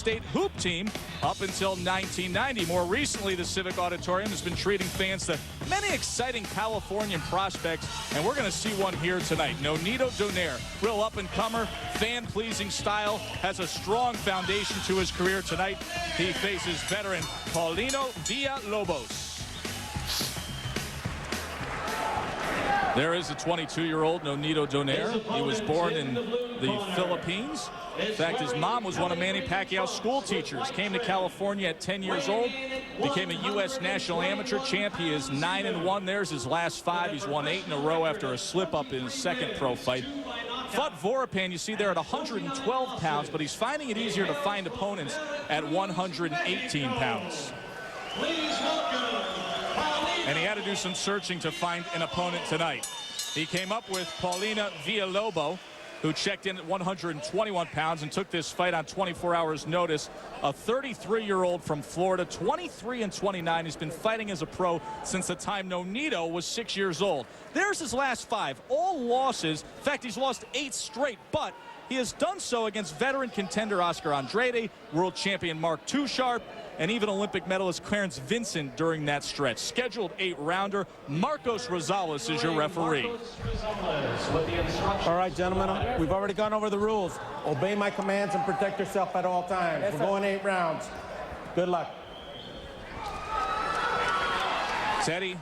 State hoop team up until 1990. More recently, the Civic Auditorium has been treating fans to many exciting Californian prospects, and we're going to see one here tonight. Nonito Donaire, real up-and-comer, fan-pleasing style, has a strong foundation to his career tonight. He faces veteran Paulino Villalobos. There is a 22-year-old Nonito Donaire. He was born in the Philippines. In fact, his mom was one of Manny Pacquiao's school teachers. Came to California at 10 years old. Became a U.S. national amateur champ. He is 9-1. There's his last 5. He's won 8 in a row after a slip-up in his second pro fight. Fought Voropan, you see there, at 112 pounds, but he's finding it easier to find opponents at 118 pounds. And he had to do some searching to find an opponent tonight. He came up with Paulino Villalobos, who checked in at 121 pounds and took this fight on 24 hours notice. A 33-year-old from Florida, 23-29. He's been fighting as a pro since the time Nonito was 6 years old. There's his last 5, all losses. In fact, he's lost 8 straight, but he has done so against veteran contender Oscar Andrade, world champion Mark Touchard, and even Olympic medalist Clarence Vincent during that stretch. Scheduled 8-rounder. Marcos Rosales is your referee. All right, gentlemen, we've already gone over the rules. Obey my commands and protect yourself at all times. We're going 8 rounds. Good luck. Teddy,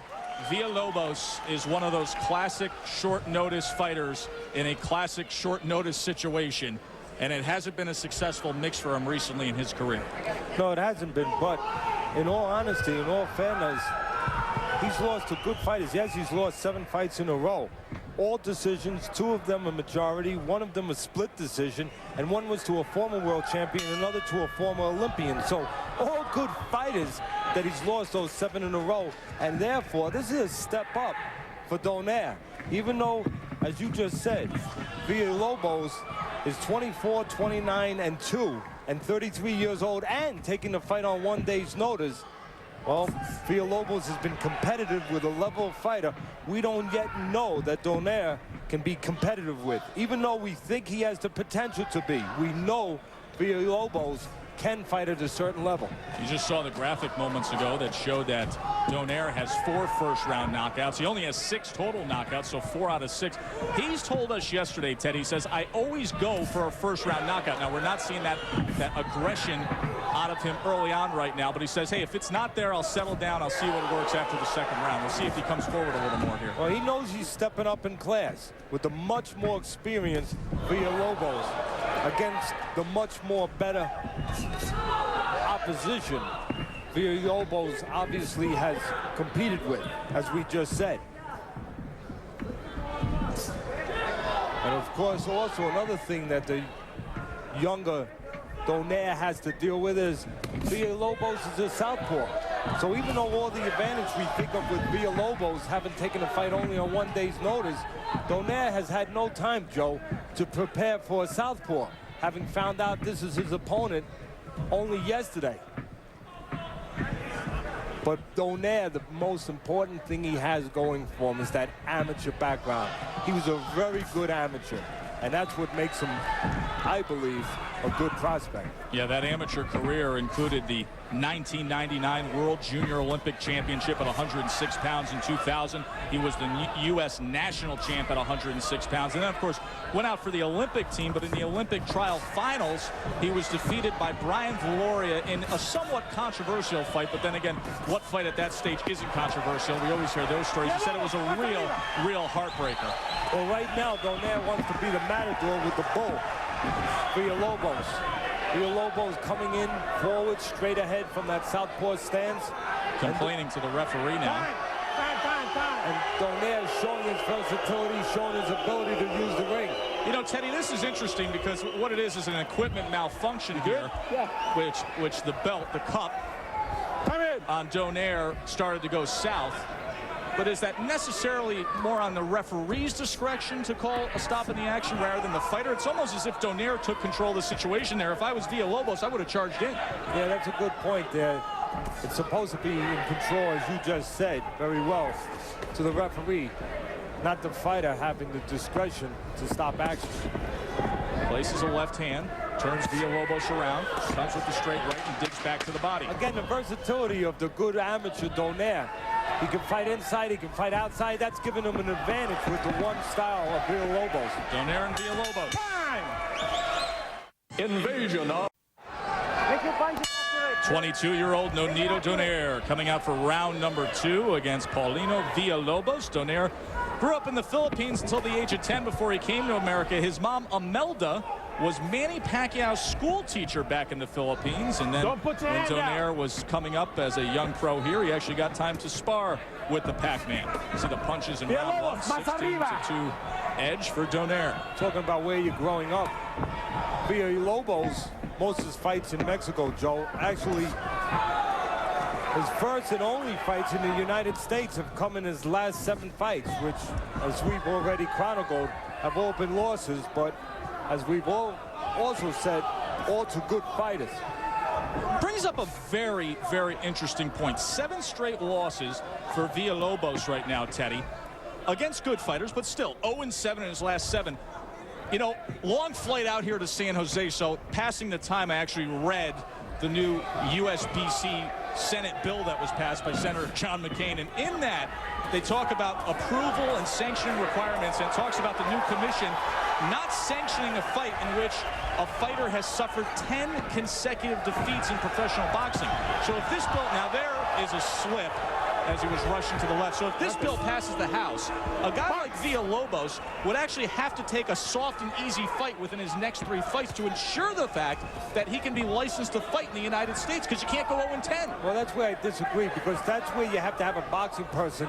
Villalobos is one of those classic short-notice fighters in a classic short-notice situation. And it hasn't been a successful mix for him recently in his career. No, it hasn't been, but in all honesty, in all fairness, he's lost to good fighters. Yes, he's lost 7 fights in a row. All decisions, 2 of them a majority, 1 of them a split decision, and 1 was to a former world champion, another to a former Olympian. So all good fighters that he's lost those 7 in a row, and therefore this is a step up for Donaire. Even though, as you just said, Villalobos is 24, 29-2, and 33 years old, and taking the fight on 1 day's notice. Well, Villalobos has been competitive with a level fighter we don't yet know that Donaire can be competitive with. Even though we think he has the potential to be, we know Villalobos can fight at a certain level. You just saw the graphic moments ago that showed that Donaire has 4 first-round knockouts. He only has 6 total knockouts, so 4 out of 6. He's told us yesterday, Ted, he says, I always go for a first-round knockout. Now, we're not seeing that aggression out of him early on right now, but he says, hey, if it's not there, I'll settle down. I'll see what works after the second round. We'll see if he comes forward a little more here. Well, he knows he's stepping up in class with the much more experienced Villalobos against the much more better opposition Villalobos obviously has competed with, as we just said. And of course, also another thing that the younger Donaire has to deal with is Villalobos is a southpaw. So even though all the advantage we think of with Villalobos having taken a fight only on 1 day's notice, Donaire has had no time, Joe, to prepare for a southpaw, having found out this is his opponent only yesterday. But Donaire, the most important thing he has going for him is that amateur background. He was a very good amateur, and that's what makes him, I believe, a good prospect. Yeah, that amateur career included the 1999 World Junior Olympic Championship at 106 pounds in 2000. He was the U.S. national champ at 106 pounds. And then, of course, went out for the Olympic team, but in the Olympic trial finals, he was defeated by Brian Valoria in a somewhat controversial fight. But then again, what fight at that stage isn't controversial? We always hear those stories. He said it was a real heartbreaker. Well, right now, Donaire wants to be the matador with the bull. Villalobos. Villalobos coming in forward, straight ahead from that southpaw stance. Complaining to the referee now. And Donaire showing his versatility, showing his ability to use the ring. You know, Teddy, this is interesting because what it is an equipment malfunction here, which the belt, the cup on Donaire started to go south. But is that necessarily more on the referee's discretion to call a stop in the action rather than the fighter? It's almost as if Donaire took control of the situation there. If I was Villalobos, I would have charged in. Yeah, that's a good point there. It's supposed to be in control, as you just said, very well, to the referee, not the fighter having the discretion to stop action. Places a left hand. Turns Villalobos around, comes with the straight right and digs back to the body. Again, the versatility of the good amateur Donaire. He can fight inside, he can fight outside. That's giving him an advantage with the one style of Villalobos. Donaire and Villalobos. Time! Invasion of 22-year-old Nonito Donaire coming out for round number 2 against Paulino Villalobos. Donaire grew up in the Philippines until the age of 10 before he came to America. His mom, Imelda, was Manny Pacquiao's school teacher back in the Philippines. And then when Donaire was coming up as a young pro here, he actually got time to spar with the Pac-Man. You see the punches in round 1, 16-2 edge for Donaire. Talking about where you're growing up. Villalobos, most of his fights in Mexico, Joe, actually his first and only fights in the United States have come in his last 7 fights, which, as we've already chronicled, have all been losses, but as we've all also said, all to good fighters. Brings up a very, very interesting point. 7 straight losses for Villalobos right now, Teddy, against good fighters, but still 0-7 in his last 7. You know, long flight out here to San Jose, so passing the time, I actually read the new USBC Senate bill that was passed by Senator John McCain, and in that they talk about approval and sanctioning requirements, and it talks about the new commission not sanctioning a fight in which a fighter has suffered 10 consecutive defeats in professional boxing. So if this bill, now there is a slip as he was rushing to the left. So if this bill passes the House, a guy like Villalobos would actually have to take a soft and easy fight within his next 3 fights to ensure the fact that he can be licensed to fight in the United States, because you can't go 0-10. Well, that's where I disagree, because that's where you have to have a boxing person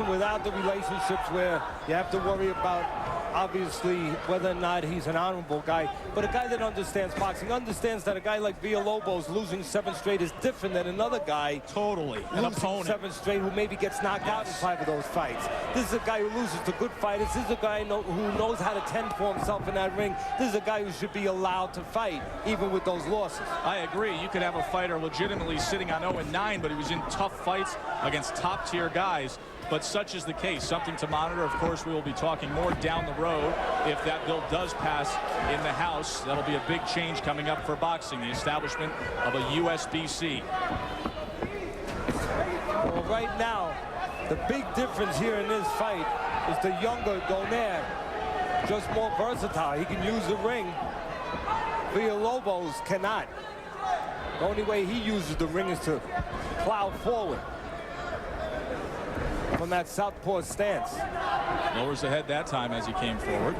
without the relationships, where you have to worry about, obviously, whether or not he's an honorable guy. But a guy that understands boxing understands that a guy like Villalobos losing 7 straight is different than another guy totally an opponent 7 straight who maybe gets knocked out in 5 of those fights. This is a guy who loses to good fighters. This is a guy who knows how to tend for himself in that ring. This is a guy who should be allowed to fight, even with those losses. I agree. You could have a fighter legitimately sitting on 0-9, but he was in tough fights against top-tier guys. But such is the case. Something to monitor. Of course, we will be talking more down the road if that bill does pass in the House. That'll be a big change coming up for boxing, the establishment of a USBC. Well, right now, the big difference here in this fight is the younger Donaire, just more versatile. He can use the ring. Villalobos cannot. The only way he uses the ring is to plow forward from that southpaw stance. Lowers the head that time as he came forward.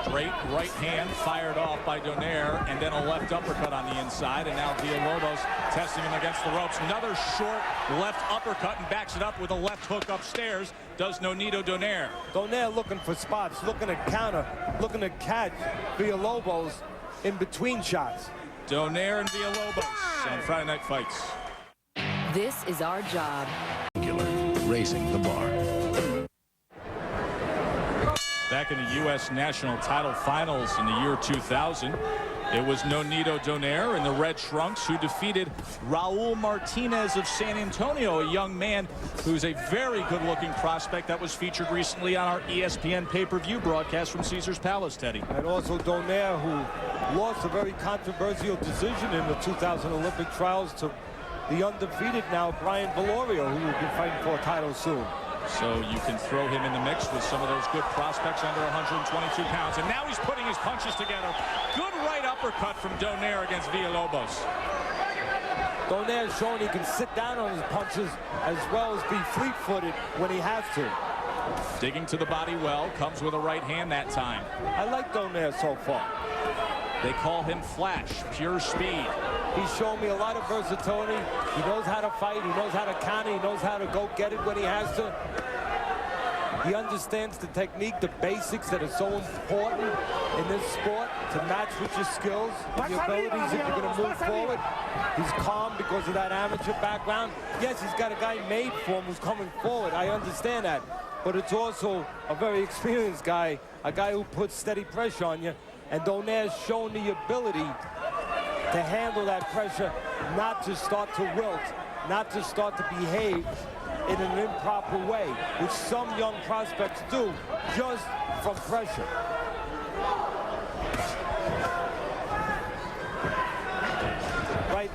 Straight right hand fired off by Donaire, and then a left uppercut on the inside, and now Villalobos testing him against the ropes. Another short left uppercut, and backs it up with a left hook upstairs. Does Nonito Donaire. Donaire looking for spots, looking to counter, looking to catch Villalobos in between shots. Donaire and Villalobos on Friday Night Fights. This is our job. Raising the bar. Back in the U.S. National Title Finals in the year 2000, it was Nonito Donaire in the red trunks who defeated Raul Martinez of San Antonio, a young man who's a very good-looking prospect that was featured recently on our ESPN pay-per-view broadcast from Caesars Palace, Teddy. And also Donaire, who lost a very controversial decision in the 2000 Olympic trials to the undefeated now Brian Valorio, who will be fighting for a title soon. So you can throw him in the mix with some of those good prospects under 122 pounds. And now he's putting his punches together. Good right uppercut from Donaire against Villalobos. Donaire's showing he can sit down on his punches as well as be fleet-footed when he has to. Digging to the body well, comes with a right hand that time. I like Donaire so far. They call him Flash, pure speed. He's shown me a lot of versatility. He knows how to fight. He knows how to counter. He knows how to go get it when he has to. He understands the technique, the basics that are so important in this sport to match with your skills and your abilities if you're going to move forward. He's calm because of that amateur background. Yes, he's got a guy made for him who's coming forward. I understand that. But it's also a very experienced guy, a guy who puts steady pressure on you. And Donaire's shown the ability to handle that pressure, not to start to wilt, not to start to behave in an improper way, which some young prospects do just from pressure.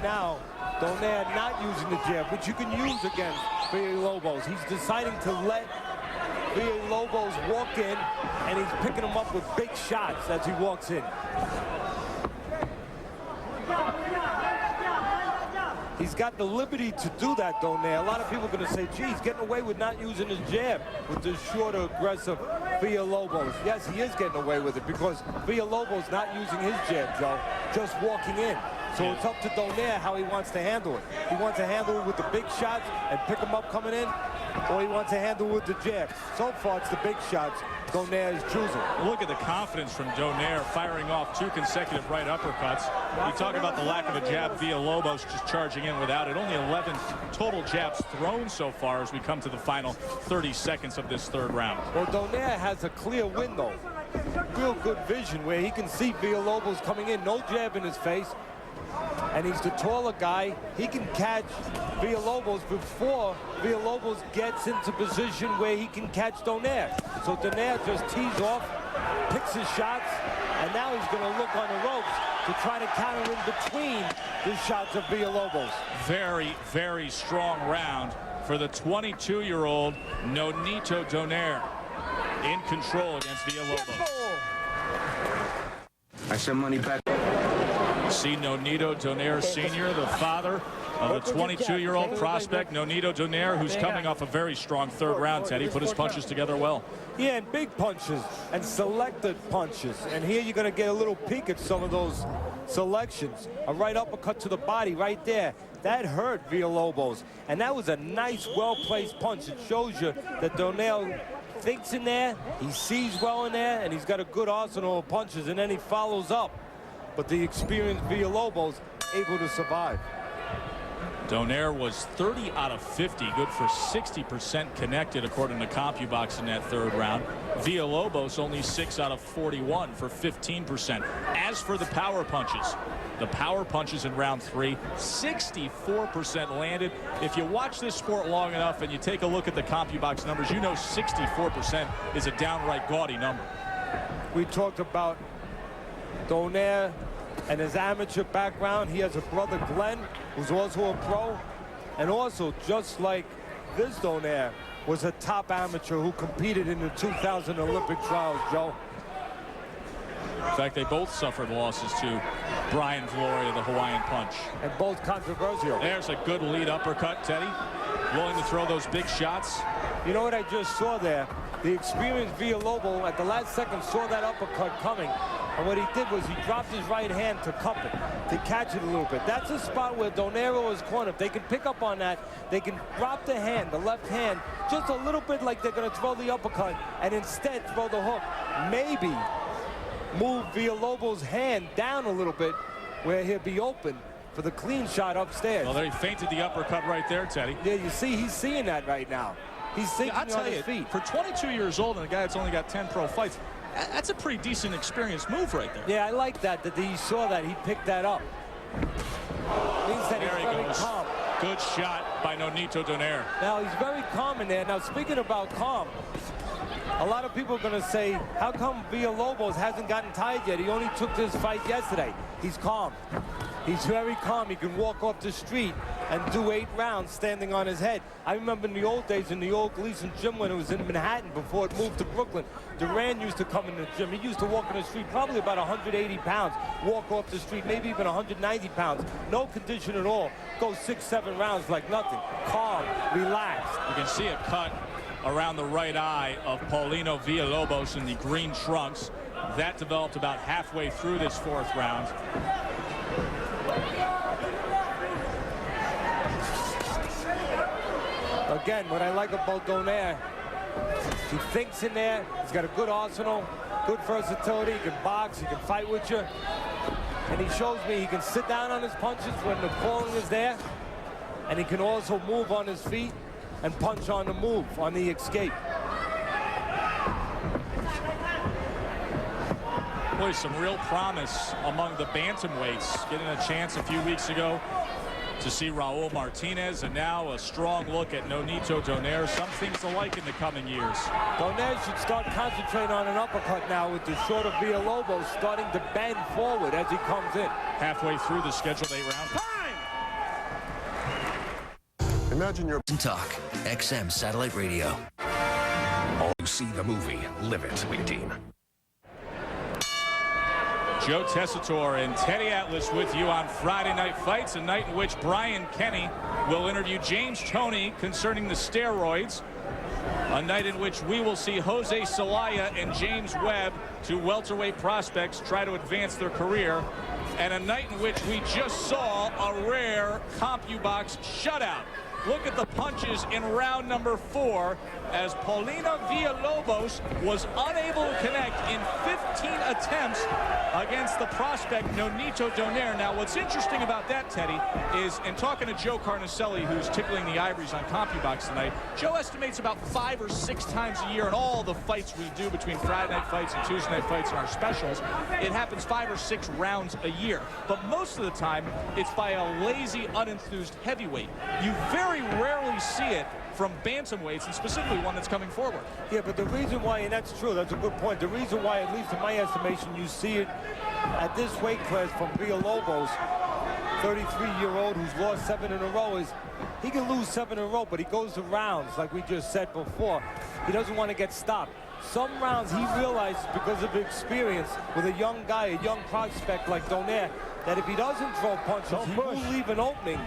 now, Donaire not using the jab, which you can use against Villalobos. He's deciding to let Villalobos walk in, and he's picking him up with big shots as he walks in. He's got the liberty to do that, Donaire. A lot of people are going to say, gee, he's getting away with not using his jab with this shorter, aggressive Villalobos. Yes, he is getting away with it because Villalobos not using his jab, Joe, just walking in. So it's up to Donaire how he wants to handle it. He wants to handle it with the big shots and pick him up coming in, or he wants to handle it with the jab. So far, it's the big shots Donaire is choosing. Look at the confidence from Donaire firing off 2 consecutive right uppercuts. You talk about the lack of a jab. Villalobos just charging in without it. Only 11 total jabs thrown so far as we come to the final 30 seconds of this third round. Well, Donaire has a clear window, real good vision where he can see Villalobos coming in, no jab in his face. And he's the taller guy. He can catch Villalobos before Villalobos gets into position where he can catch Donaire. So Donaire just tees off, picks his shots, and now he's going to look on the ropes to try to counter in between the shots of Villalobos. Very, very strong round for the 22-year-old Nonito Donaire in control against Villalobos. I send money back. See Nonito Donaire Sr., the father of the 22-year-old prospect, Nonito Donaire, who's coming off a very strong third round, Teddy. Put his punches together well. Yeah, and big punches and selected punches. And here you're going to get a little peek at some of those selections. A right uppercut to the body right there. That hurt Villalobos. And that was a nice, well-placed punch. It shows you that Donaire thinks in there, he sees well in there, and he's got a good arsenal of punches, and then he follows up. But the experienced Villalobos able to survive. Donaire was 30 out of 50, good for 60% connected according to CompuBox in that third round. Villalobos only 6 out of 41 for 15%. As for the power punches in round 3, 64% landed. If you watch this sport long enough and you take a look at the CompuBox numbers, you know 64% is a downright gaudy number. We talked about Donaire and his amateur background. He has a brother, Glenn, who's also a pro. And also, just like this Donaire, was a top amateur who competed in the 2000 Olympic trials, Joe. In fact, they both suffered losses to Brian Gloria, the Hawaiian Punch. And both controversial. There's a good lead uppercut, Teddy. Willing to throw those big shots. You know what I just saw there? The experienced Villalobos at the last second saw that uppercut coming. And what he did was he dropped his right hand to cup it, to catch it a little bit. That's a spot where Donaire is cornered. If they can pick up on that, they can drop the hand, the left hand, just a little bit like they're going to throw the uppercut, and instead throw the hook. Maybe move Villalobos' hand down a little bit where he'll be open for the clean shot upstairs. Well, there he feinted the uppercut right there, Teddy. Yeah, you see, he's seeing that right now. He's thinking on his feet. For 22 years old and a guy that's only got 10 pro fights, that's a pretty decent experienced move right there. Yeah, I like that he saw that. He picked that up. Means that he's very calm. Good shot by Nonito Donaire. Now, he's very calm in there. Now, speaking about calm, a lot of people are going to say, how come Villalobos hasn't gotten tired yet? He only took this fight yesterday. He's calm. He's very calm. He can walk off the street and do 8 rounds standing on his head. I remember in the old days in the old Gleason gym when it was in Manhattan before it moved to Brooklyn. Duran used to come in the gym. He used to walk in the street probably about 180 pounds, walk off the street, maybe even 190 pounds. No condition at all. Go 6-7 rounds like nothing. Calm, relaxed. You can see a cut around the right eye of Paulino Villalobos in the green trunks. That developed about halfway through this 4th round. Again, what I like about Donaire, he thinks in there, he's got a good arsenal, good versatility, he can box, he can fight with you. And he shows me he can sit down on his punches when the calling is there, and he can also move on his feet and punch on the move, on the escape. Boy, some real promise among the bantamweights. Getting a chance a few weeks ago to see Raul Martinez, and now a strong look at Nonito Donaire. Some things to like in the coming years. Donaire should start concentrating on an uppercut now with the shorter Villalobos starting to bend forward as he comes in. Halfway through the scheduled 8 rounds. Imagine your Talk, XM Satellite Radio. All you see the movie, live it, team. Joe Tessitore and Teddy Atlas with you on Friday Night Fights, a night in which Brian Kenny will interview James Toney concerning the steroids. A night in which we will see Jose Celaya and James Webb, two welterweight prospects, try to advance their career. And a night in which we just saw a rare CompuBox shutout. Look at the punches in round number 4 as Paulino Villalobos was unable to connect in 15 attempts against the prospect Nonito Donaire. Now, what's interesting about that, Teddy, is in talking to Joe Carnicelli, who's tickling the ivories on CompuBox tonight, Joe estimates about 5 or 6 times a year in all the fights we do between Friday night fights and Tuesday night fights and our specials. It happens 5 or 6 rounds a year. But most of the time, it's by a lazy, unenthused heavyweight. You very rarely see it from bantamweights, and specifically one that's coming forward. Yeah, but the reason why, and that's true, that's a good point, the reason why, at least in my estimation, you see it at this weight class from Villalobos, 33-year-old who's lost 7 in a row, is he can lose 7 in a row, but he goes to rounds, like we just said before. He doesn't want to get stopped. Some rounds he realizes, because of experience with a young guy, a young prospect like Donaire, that if he doesn't throw punches, he will leave an opening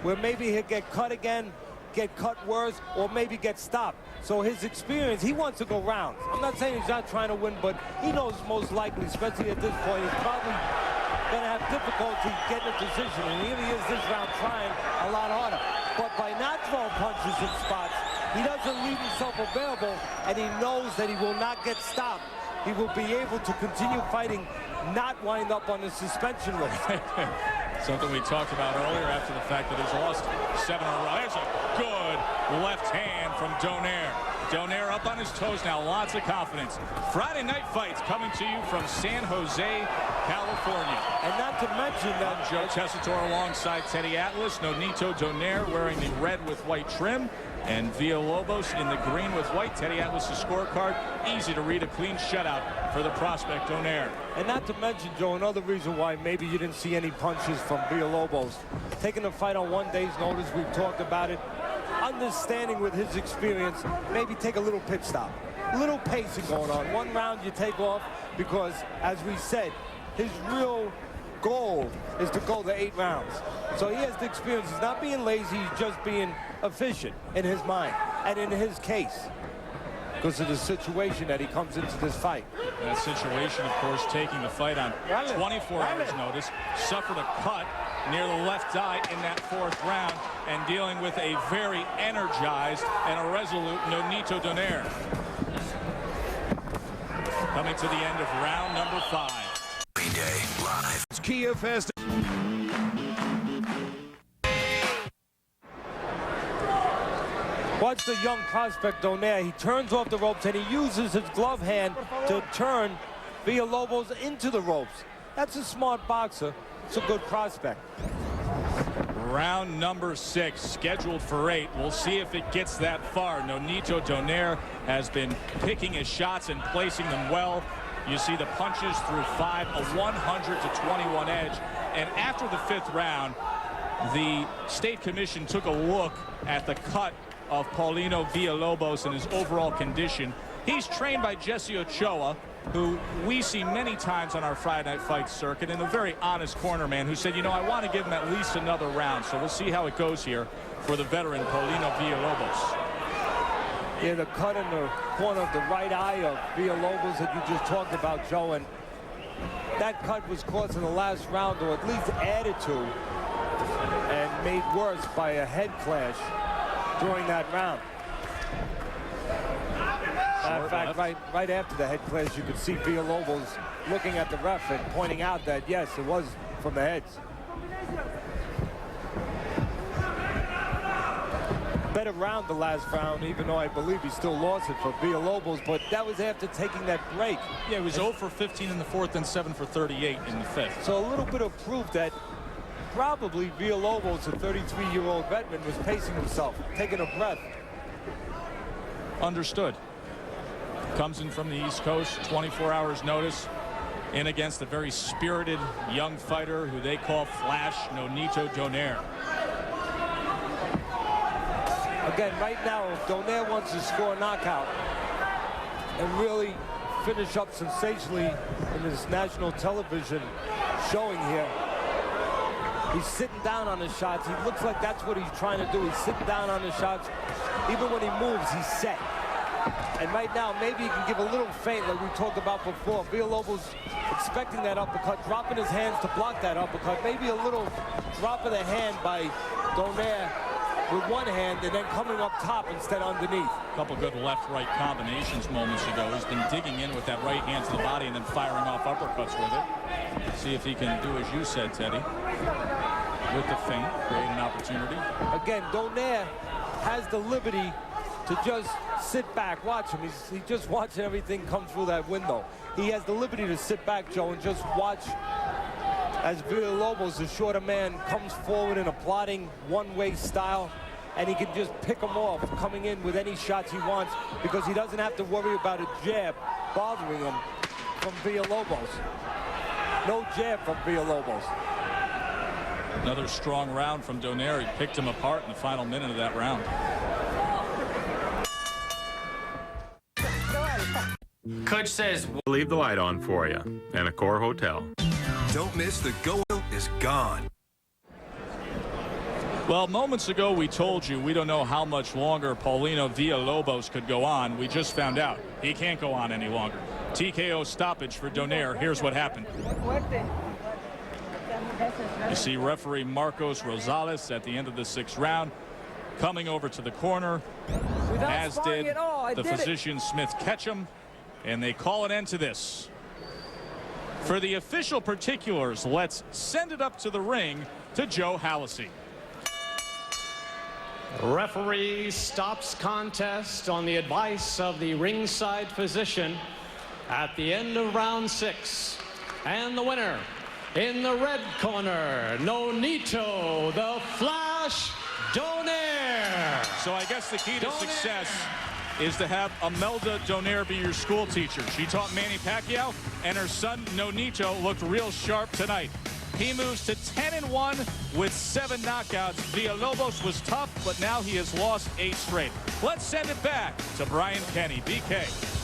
where maybe he'll get cut again, get cut worse, or maybe get stopped. So his experience, he wants to go rounds. I'm not saying he's not trying to win, but he knows most likely, especially at this point, he's probably going to have difficulty getting a decision. And here he is this round trying a lot harder. But by not throwing punches in spots, he doesn't leave himself available, and he knows that he will not get stopped. He will be able to continue fighting, not wind up on the suspension list. Something we talked about earlier after the fact that he's lost 7 in a row. There's a good left hand from Donaire. Donaire up on his toes now, lots of confidence. Friday Night Fights coming to you from San Jose, California. And not to mention that Joe Tessitore alongside Teddy Atlas, Nonito Donaire wearing the red with white trim, and Villalobos in the green with white. Teddy Atlas' scorecard, easy to read, a clean shutout for the prospect Donaire. And not to mention, Joe, another reason why maybe you didn't see any punches from Villalobos. Taking the fight on 1 day's notice, we've talked about it. Understanding with his experience, maybe take a little pit stop. Little pacing going on. 1 round you take off because, as we said, his real goal is to go the 8 rounds. So he has the experience. He's not being lazy, he's just being efficient in his mind and in his case because of the situation that he comes into this fight. That situation, of course, taking the fight on 24 hours notice, suffered a cut near the left eye in that 4th round, and dealing with a very energized and a resolute Nonito Donaire. Coming to the end of round number 5. Day live. It's Kia Fest. Watch the young prospect Donaire. He turns off the ropes and he uses his glove hand to turn Villalobos into the ropes. That's a smart boxer. It's a good prospect. Round number 6, scheduled for 8. We'll see if it gets that far. Nonito Donaire has been picking his shots and placing them well. You see the punches through 5, a 100-21 edge. And after the 5th round, the state commission took a look at the cut of Paulino Villalobos and his overall condition. He's trained by Jesse Ochoa, who we see many times on our Friday Night Fight circuit, and a very honest corner man who said, you know, I want to give him at least another round. So we'll see how it goes here for the veteran Paulino Villalobos. Yeah, the cut in the corner of the right eye of Villalobos that you just talked about, Joe, and that cut was caused in the last round, or at least added to and made worse by a head clash during that round. In fact, right after the head clash, you could see Villalobos looking at the ref and pointing out that, yes, it was from the heads. Better round the last round, even though I believe he still lost it for Villalobos, but that was after taking that break. Yeah, it was 0 for 15 in the 4th and 7 for 38 in the 5th. So a little bit of proof that probably Villalobos, a 33-year-old veteran, was pacing himself, taking a breath. Understood. Comes in from the East Coast, 24 hours notice, in against a very spirited young fighter who they call Flash, Nonito Donaire. Again, right now, if Donaire wants to score a knockout and really finish up sensationally in this national television showing here, he's sitting down on his shots. He looks like that's what he's trying to do. He's sitting down on his shots. Even when he moves, he's set. And right now, maybe he can give a little feint like we talked about before. Villalobos expecting that uppercut, dropping his hands to block that uppercut. Maybe a little drop of the hand by Donaire with one hand and then coming up top instead underneath. A couple good left-right combinations moments ago. He's been digging in with that right hand to the body and then firing off uppercuts with it. See if he can do as you said, Teddy. With the feint, create an opportunity. Again, Donaire has the liberty to just sit back, watch him. He's just watching everything come through that window. He has the liberty to sit back, Joe, and just watch as Villalobos, the shorter man, comes forward in a plodding one-way style, and he can just pick him off, coming in with any shots he wants, because he doesn't have to worry about a jab bothering him from Villalobos. No jab from Villalobos. Another strong round from Donaire. He picked him apart in the final minute of that round. Coach says we'll leave the light on for you in Accor Hotel. Don't miss the go is gone. Well, moments ago we told you we don't know how much longer Paulino Villalobos could go on. We just found out he can't go on any longer. TKO stoppage for Donaire. Here's what happened. You see referee Marcos Rosales at the end of the 6th round coming over to the corner, as did the physician Smith Ketchum, and they call an end to this. For the official particulars, let's send it up to the ring to Joe Hallisey. Referee stops contest on the advice of the ringside physician at the end of round 6. And the winner in the red corner, Nonito the Flash Donaire. So I guess the key to success is to have Imelda Donaire be your school teacher. She taught Manny Pacquiao, and her son Nonito looked real sharp tonight. He moves to 10-1 with 7 knockouts. Villalobos was tough, but now he has lost 8 straight. Let's send it back to Brian Kenny. BK.